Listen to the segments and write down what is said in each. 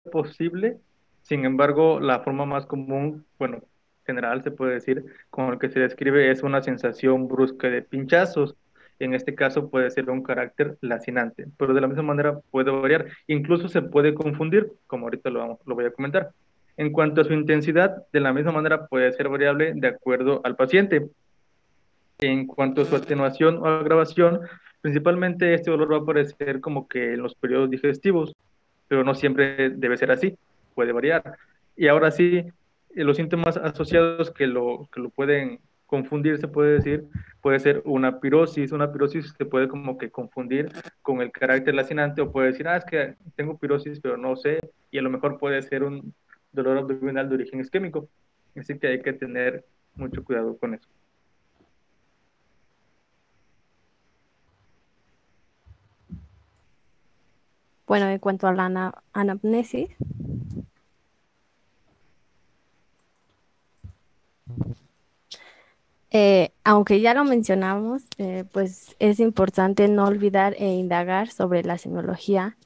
posible. Sin embargo, la forma más común, bueno, general se puede decir, con el que se describe es una sensación brusca de pinchazos. En este caso puede ser un carácter lacinante, pero de la misma manera puede variar. Incluso se puede confundir, como ahorita lo voy a comentar. En cuanto a su intensidad, de la misma manera puede ser variable de acuerdo al paciente. En cuanto a su atenuación o agravación, principalmente este dolor va a aparecer como que en los periodos digestivos, pero no siempre debe ser así, puede variar. Y ahora sí, los síntomas asociados que lo pueden confundir, se puede decir, puede ser una pirosis. Una pirosis se puede como que confundir con el carácter lacinante o puede decir, es que tengo pirosis, pero no sé, y a lo mejor puede ser un dolor abdominal de origen isquémico. Así que hay que tener mucho cuidado con eso. Bueno, en cuanto a la anamnesis, aunque ya lo mencionamos, pues es importante no olvidar e indagar sobre la semiología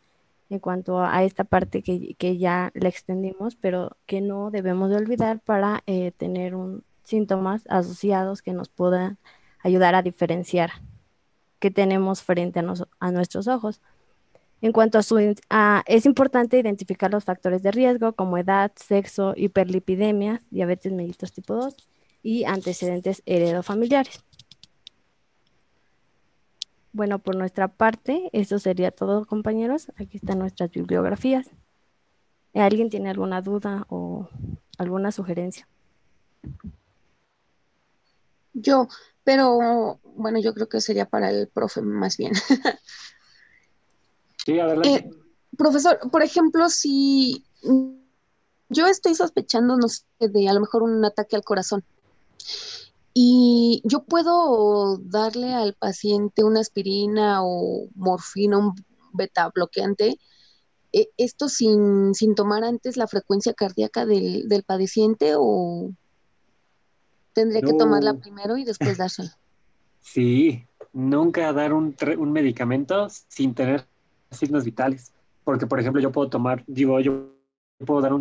en cuanto a esta parte que ya le extendimos, pero que no debemos de olvidar para tener síntomas asociados que nos puedan ayudar a diferenciar qué tenemos frente a nuestros ojos. En cuanto es importante identificar los factores de riesgo como edad, sexo, hiperlipidemia, diabetes mellitus tipo 2 y antecedentes heredofamiliares. Bueno, por nuestra parte, eso sería todo, compañeros. Aquí están nuestras bibliografías. ¿Alguien tiene alguna duda o alguna sugerencia? Yo, pero bueno, yo creo que sería para el profe más bien. Sí, Eh, adelante. Profesor, por ejemplo, si yo estoy sospechando, no sé, de a lo mejor un ataque al corazón y yo puedo darle al paciente una aspirina o morfina, un beta bloqueante, esto sin tomar antes la frecuencia cardíaca del padeciente o tendría que tomarla No, primero y después dársela. sí, nunca dar un medicamento sin tener signos vitales. Porque, por ejemplo, yo puedo tomar, digo, yo puedo dar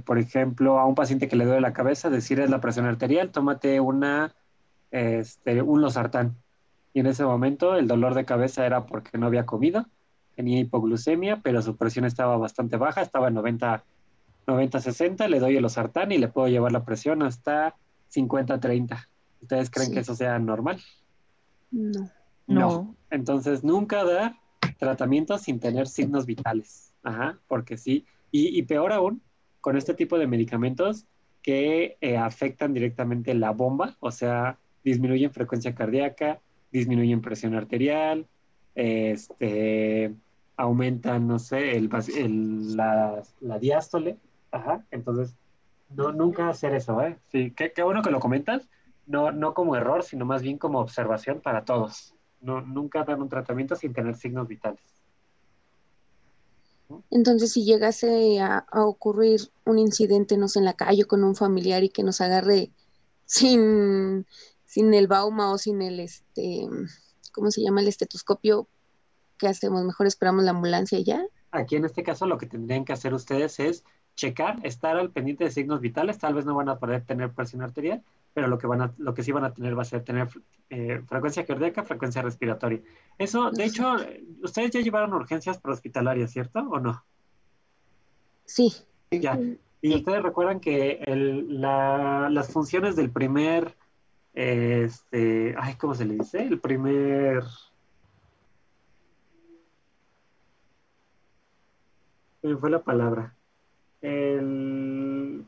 por ejemplo, a un paciente que le duele la cabeza, decirle la presión arterial, tómate un losartán. Y en ese momento el dolor de cabeza era porque no había comido, tenía hipoglucemia, pero su presión estaba bastante baja, estaba en 90-60, le doy el losartán y le puedo llevar la presión hasta 50-30. ¿Ustedes creen que Sí, eso sea normal? no. No. No, Entonces, nunca dar tratamiento sin tener signos vitales. Ajá, porque sí. Y peor aún, con este tipo de medicamentos que afectan directamente la bomba, o sea, disminuyen frecuencia cardíaca, disminuyen presión arterial, este, aumentan, no sé, la diástole. Ajá, entonces, no, nunca hacer eso, ¿eh? Sí, qué bueno que lo comentas, no, no como error, sino más bien como observación para todos. No, nunca dar un tratamiento sin tener signos vitales, ¿no? Entonces, si llegase a ocurrir un incidente, no sé, en la calle con un familiar y que nos agarre sin, sin el bauma o sin el, ¿cómo se llama? El estetoscopio, ¿qué hacemos? Mejor esperamos la ambulancia y ya. Aquí en este caso lo que tendrían que hacer ustedes es checar, estar al pendiente de signos vitales. Tal vez no van a poder tener presión arterial, pero lo que sí van a tener va a ser tener frecuencia cardíaca, frecuencia respiratoria. Eso, de Ajá. hecho, ustedes ya llevaron urgencias prehospitalarias, ¿cierto? ¿O no? Sí, Ya. Y ustedes recuerdan que las funciones del primer, ¿cómo se le dice? El primer, ¿qué fue la palabra? El,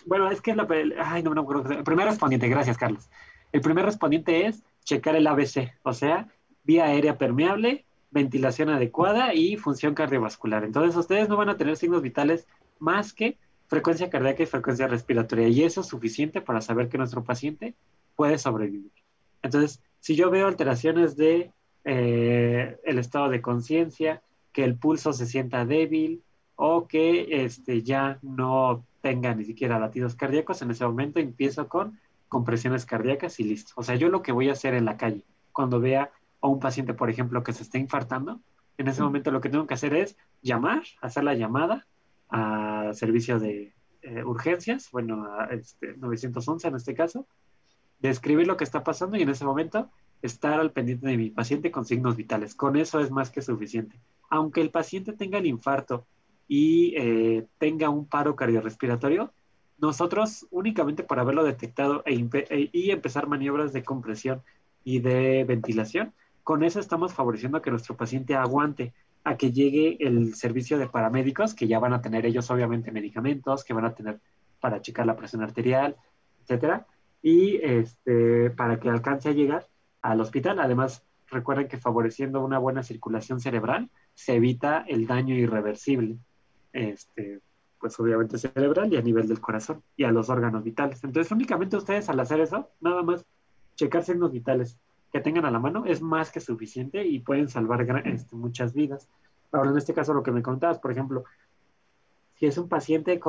bueno, es que es no me acuerdo. El primer respondiente, gracias, Carlos. El primer respondiente es checar el ABC, o sea, vía aérea permeable, ventilación adecuada y función cardiovascular. Entonces, ustedes no van a tener signos vitales más que frecuencia cardíaca y frecuencia respiratoria. Y eso es suficiente para saber que nuestro paciente puede sobrevivir. Entonces, si yo veo alteraciones de el estado de conciencia, que el pulso se sienta débil, o que ya no tenga ni siquiera latidos cardíacos, en ese momento empiezo con compresiones cardíacas y listo. O sea, yo lo que voy a hacer en la calle, cuando vea a un paciente, por ejemplo, que se está infartando, En ese momento lo que tengo que hacer es llamar, hacer la llamada a servicio de urgencias, bueno, a 911 en este caso, describir lo que está pasando y en ese momento estar al pendiente de mi paciente con signos vitales. Con eso es más que suficiente. Aunque el paciente tenga el infarto y tenga un paro cardiorrespiratorio, nosotros únicamente por haberlo detectado y empezar maniobras de compresión y de ventilación, con eso estamos favoreciendo que nuestro paciente aguante a que llegue el servicio de paramédicos, que ya van a tener ellos obviamente medicamentos, que van a tener para checar la presión arterial, etcétera, y para que alcance a llegar al hospital. Además, recuerden que favoreciendo una buena circulación cerebral se evita el daño irreversible, este, pues obviamente cerebral y a nivel del corazón y a los órganos vitales. Entonces, únicamente ustedes al hacer eso, nada más checar signos vitales que tengan a la mano es más que suficiente y pueden salvar muchas vidas. Ahora, en este caso, lo que me contabas, por ejemplo, si es un paciente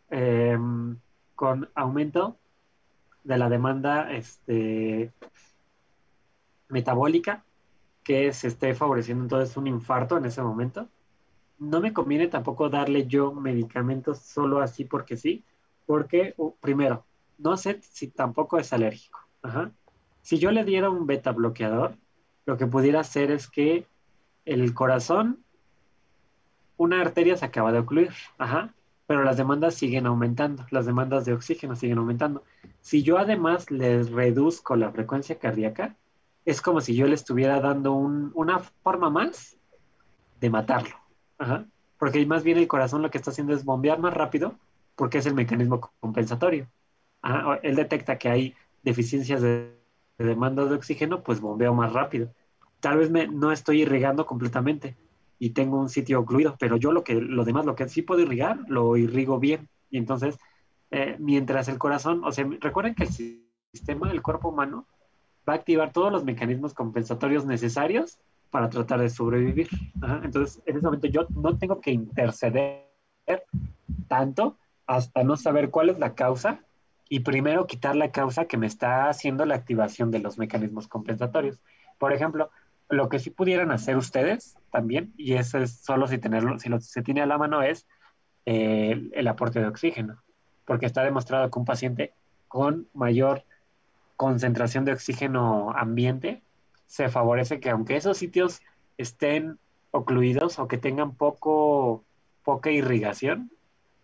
eh, con aumento de la demanda metabólica que se esté favoreciendo entonces un infarto en ese momento. No me conviene tampoco darle yo medicamentos solo así porque sí, porque primero, no sé si tampoco es alérgico. Ajá. Si yo le diera un beta bloqueador, lo que pudiera hacer es que el corazón, una arteria se acaba de ocluir, ajá, pero las demandas siguen aumentando, las demandas de oxígeno siguen aumentando. Si yo además les reduzco la frecuencia cardíaca, es como si yo le estuviera dando una forma más de matarlo, ajá, porque más bien el corazón lo que está haciendo es bombear más rápido, porque es el mecanismo compensatorio. Ajá, él detecta que hay deficiencias de demanda de oxígeno, pues bombeo más rápido. Tal vez no estoy irrigando completamente y tengo un sitio ocluido, pero yo lo demás, lo que sí puedo irrigar, lo irrigo bien. Y entonces, mientras el corazón, o sea, recuerden que el sistema, el cuerpo humano, va a activar todos los mecanismos compensatorios necesarios para tratar de sobrevivir. Ajá, entonces, en ese momento yo no tengo que interceder tanto hasta no saber cuál es la causa y primero quitar la causa que me está haciendo la activación de los mecanismos compensatorios. Por ejemplo, lo que sí pudieran hacer ustedes también, y eso es solo si se tiene a la mano, es el aporte de oxígeno, porque está demostrado que un paciente con mayor concentración de oxígeno ambiente se favorece que aunque esos sitios estén ocluidos o que tengan poca irrigación,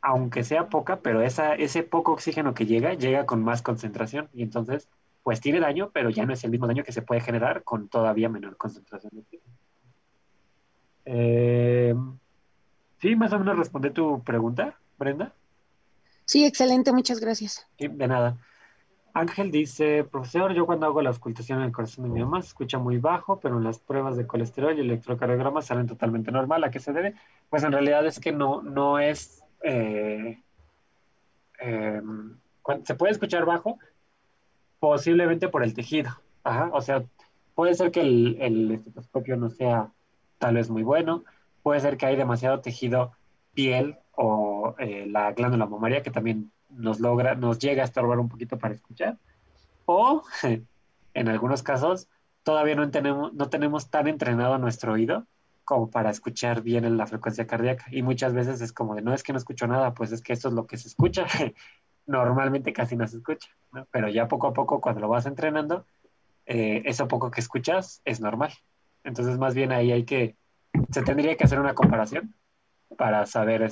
aunque sea poca, pero ese poco oxígeno que llega con más concentración y entonces pues tiene daño, pero ya no es el mismo daño que se puede generar con todavía menor concentración de oxígeno. Eh, sí, más o menos responde tu pregunta, Brenda. Sí, excelente, muchas gracias. Sí, de nada. Ángel dice, profesor, yo cuando hago la auscultación en el corazón de mi mamá se escucha muy bajo, pero en las pruebas de colesterol y electrocardiograma salen totalmente normal. ¿A qué se debe? Pues en realidad es que no es... eh, se puede escuchar bajo, posiblemente por el tejido. Ajá, o sea, puede ser que el estetoscopio no sea tal vez muy bueno, puede ser que hay demasiado tejido piel o la glándula mamaria que también nos llega a estorbar un poquito para escuchar, o en algunos casos todavía no tenemos tan entrenado nuestro oído como para escuchar bien en la frecuencia cardíaca. Y muchas veces es como de, no es que no escucho nada, pues es que esto es lo que se escucha. Normalmente casi no se escucha, ¿no? Pero ya poco a poco, cuando lo vas entrenando, eso poco que escuchas es normal. Entonces, más bien ahí se tendría que hacer una comparación para saber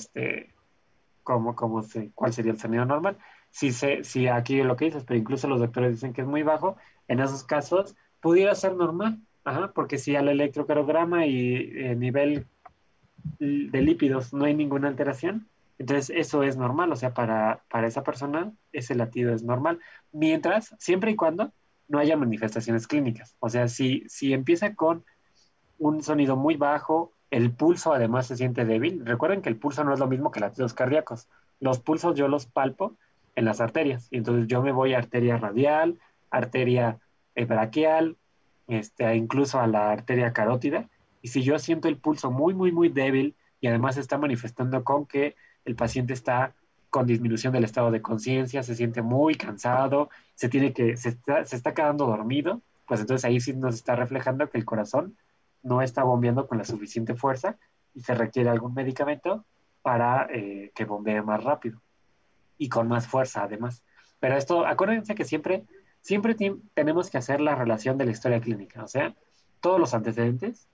cuál sería el sonido normal. Si aquí lo que dices, pero incluso los doctores dicen que es muy bajo, en esos casos pudiera ser normal, ajá, porque si al electrocardiograma y nivel de lípidos no hay ninguna alteración, entonces eso es normal, o sea, para esa persona ese latido es normal, mientras, siempre y cuando no haya manifestaciones clínicas, o sea, si empieza con un sonido muy bajo, el pulso además se siente débil. Recuerden que el pulso no es lo mismo que latidos cardíacos. Los pulsos yo los palpo en las arterias. Y entonces yo me voy a arteria radial, arteria braquial, incluso a la arteria carótida. Y si yo siento el pulso muy, muy, muy débil y además se está manifestando con que el paciente está con disminución del estado de conciencia, se siente muy cansado, se está quedando dormido, pues entonces ahí sí nos está reflejando que el corazón no está bombeando con la suficiente fuerza y se requiere algún medicamento para que bombee más rápido y con más fuerza además. Pero esto, acuérdense que siempre tenemos que hacer la relación de la historia clínica, o sea, todos los antecedentes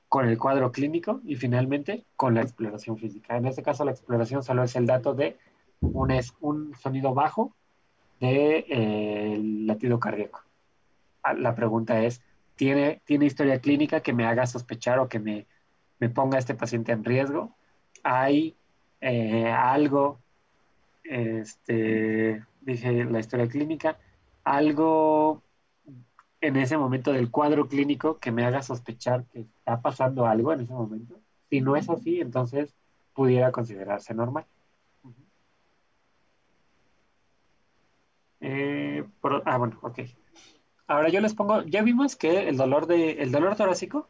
con el cuadro clínico y finalmente con la exploración física. En este caso, la exploración solo es el dato de un sonido bajo de, el latido cardíaco. La pregunta es, ¿tiene historia clínica que me haga sospechar o que me ponga a este paciente en riesgo? ¿Hay algo, dije la historia clínica, algo en ese momento del cuadro clínico que me haga sospechar que está pasando algo en ese momento? Si no es así, entonces pudiera considerarse normal. Bueno, ok. Ahora yo les pongo, ya vimos que el dolor torácico